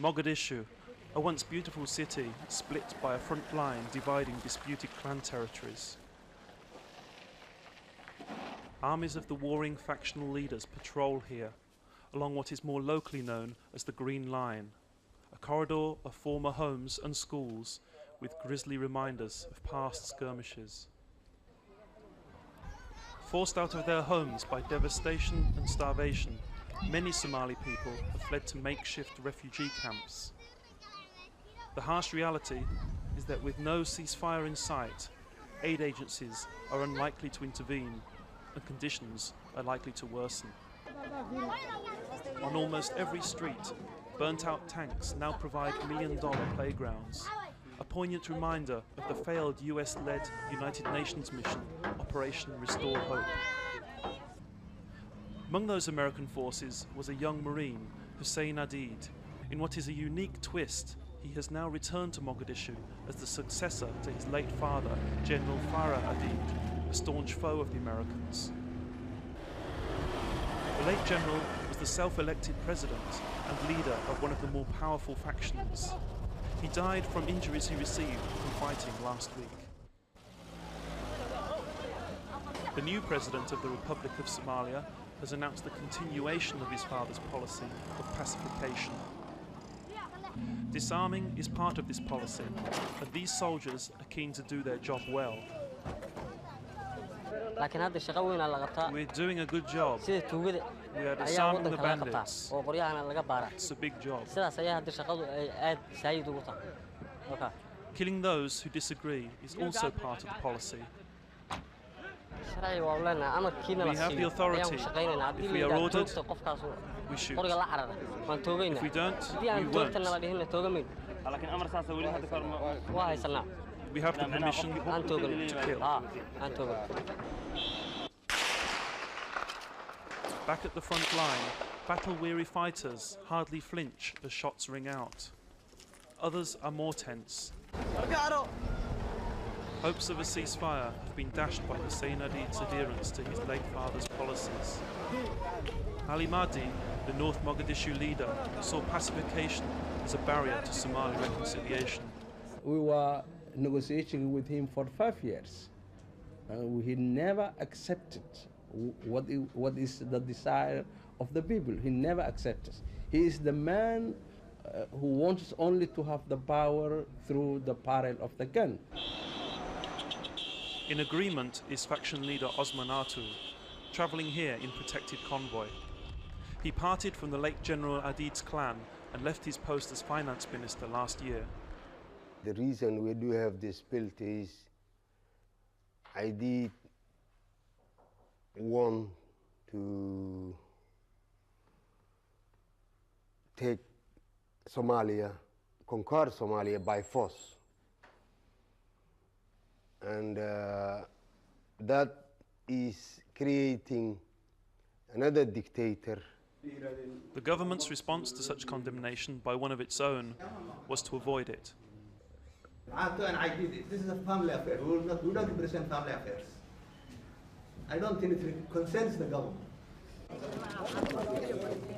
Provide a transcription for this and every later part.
Mogadishu, a once beautiful city split by a front line dividing disputed clan territories. Armies of the warring factional leaders patrol here, along what is more locally known as the Green Line, a corridor of former homes and schools with grisly reminders of past skirmishes. Forced out of their homes by devastation and starvation, many Somali people have fled to makeshift refugee camps. The harsh reality is that with no ceasefire in sight, aid agencies are unlikely to intervene and conditions are likely to worsen. On almost every street, burnt-out tanks now provide million-dollar playgrounds, a poignant reminder of the failed US-led United Nations mission, Operation Restore Hope. Among those American forces was a young Marine, Hussein Adid. In what is a unique twist, he has now returned to Mogadishu as the successor to his late father, General Farah Adid, a staunch foe of the Americans. The late general was the self-elected president and leader of one of the more powerful factions. He died from injuries he received from fighting last week. The new president of the Republic of Somalia has announced the continuation of his father's policy of pacification. Disarming is part of this policy, and these soldiers are keen to do their job well. We're doing a good job. We are disarming the bandits. It's a big job. Killing those who disagree is also part of the policy. We have the authority. If we are ordered, we shoot. If we don't, we won't. We have the permission to kill. Back at the front line, battle-weary fighters hardly flinch as shots ring out. Others are more tense. Hopes of a ceasefire have been dashed by Hussein Adid's adherence to his late father's policies. Ali Mahdi, the North Mogadishu leader, saw pacification as a barrier to Somali reconciliation. We were negotiating with him for 5 years, and he never accepted what is the desire of the people. He never accepted. He is the man who wants only to have the power through the barrel of the gun. In agreement is faction leader Osman Artu, travelling here in protected convoy. He parted from the late General Adid's clan and left his post as finance minister last year. The reason we do have this built is Adid want to take Somalia, conquer Somalia by force. And that is creating another dictator. The government's response to such condemnation by one of its own was to avoid it. This is a family affair. We don't represent family affairs. I don't think it concerns the government.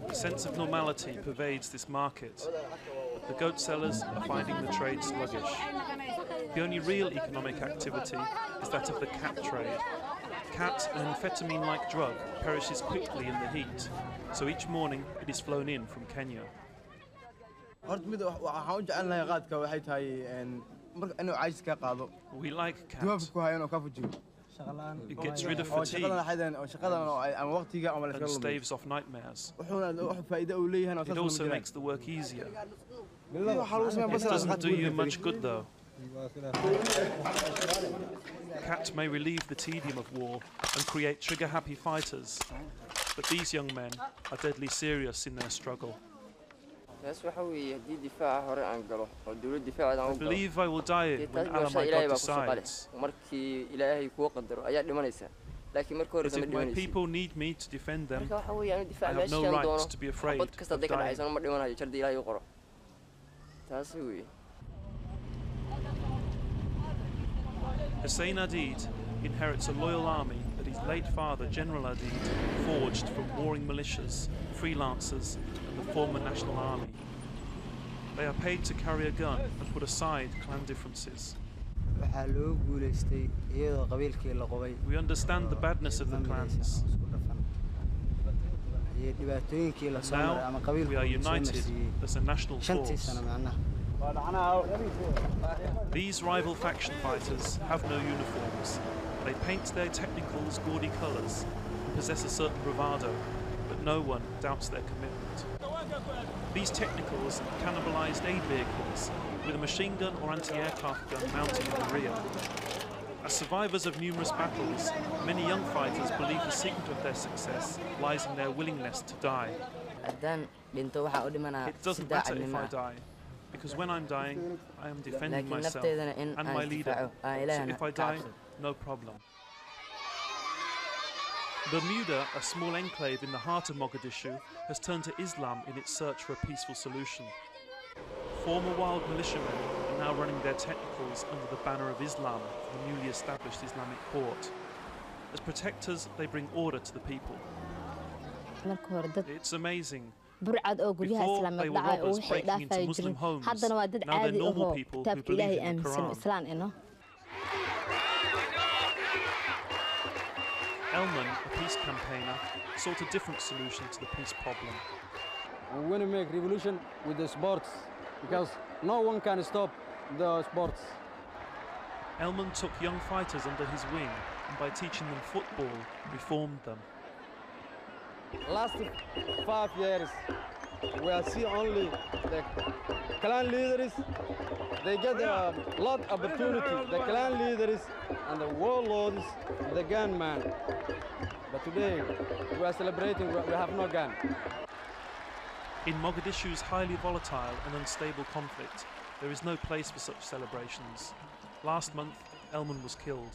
A sense of normality pervades this market. The goat sellers are finding the trade sluggish. The only real economic activity is that of the cat trade. Cat, an amphetamine-like drug, perishes quickly in the heat, so each morning it is flown in from Kenya. We like cat. It gets rid of fatigue and staves off nightmares. It also makes the work easier. It doesn't do you much good though. Cat may relieve the tedium of war and create trigger-happy fighters, but these young men are deadly serious in their struggle. I believe I will die when Allah my God decides. But if my people need me to defend them, I have no right to be afraid of dying. Hussein Adid inherits a loyal army that his late father, General Adid, forged from warring militias, freelancers, and the former National Army. They are paid to carry a gun and put aside clan differences. waxaa loo guulaystay iyadoo qabiilkii la qobay We understand the badness of the clans. isku dhafan iyo dhibaatooyinkii la soo maray ama Now we qabiilku are uu soo united marsiiyey as a national shantii force. sano macnaha These rival faction fighters have no uniforms. They paint their technicals gaudy colours and possess a certain bravado, but no one doubts their commitment. These technicals are cannibalised aid vehicles with a machine gun or anti-aircraft gun mounted in the rear. As survivors of numerous battles, many young fighters believe the secret of their success lies in their willingness to die. haddaan dhinto waxaa u dhimanaa It doesn't si matter if daacadnimo I die, because when I'm dying, I am defending laakiin myself nafteedana in and aan my leader. isdifaaco aan So ilaahana if I ka die, cabsado. no problem. Bermuda, a small enclave in the heart of Mogadishu, has turned to Islam in its search for a peaceful solution. Former wild militiamen are now running their technicals under the banner of Islam for the newly established Islamic port. As protectors, they bring order to the people. marka hore dad It's amazing. burcad oo guryaha Before, islaamad they were dhacay oo robbers waxay breaking into dhaafay Muslim jirin homes. haddana waa dad Now they're caadi normal ahoo people who kitaabka believe ilaahay in the aaminsan Quran. islaan ino Elman, a peace campaigner, sought a different solution to the peace problem. We want to make revolution with the sports because no one can stop the sports. Elman took young fighters under his wing and by teaching them football, reformed them. Last 5 years, we are see only the clan leaders. They get a lot of opportunity. The clan leaders and the warlords, the gunman. But today, we are celebrating. We have no gun. In Mogadishu's highly volatile and unstable conflict, there is no place for such celebrations. Last month, Elman was killed.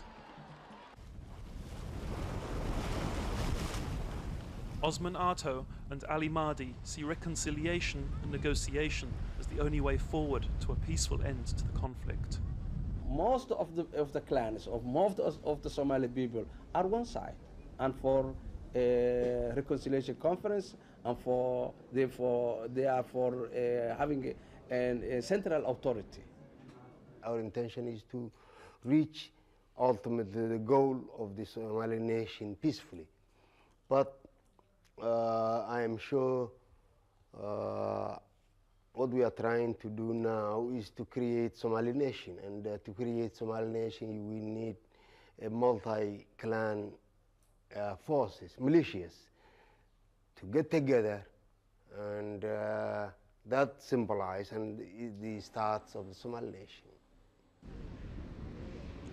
Osman Arto and Ali Mahdi see reconciliation and negotiation as the only way forward to a peaceful end to the conflict. Most of the clans of most of the Somali people are one side, and for reconciliation conference, and they are for having a central authority. Our intention is to reach ultimately the goal of the Somali nation peacefully. But I am sure what we are trying to do now is to create Somali nation, and to create Somali nation we need a multi-clan forces, militias, to get together, and that symbolizes the starts of the Somali nation.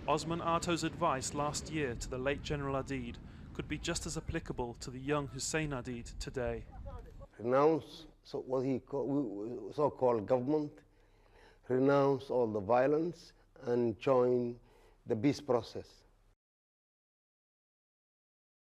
Osman Arto's advice last year to the late General Adid could be just as applicable to the young Hussein Adid today. Renounce what he so-called government, renounce all the violence, and join the peace process.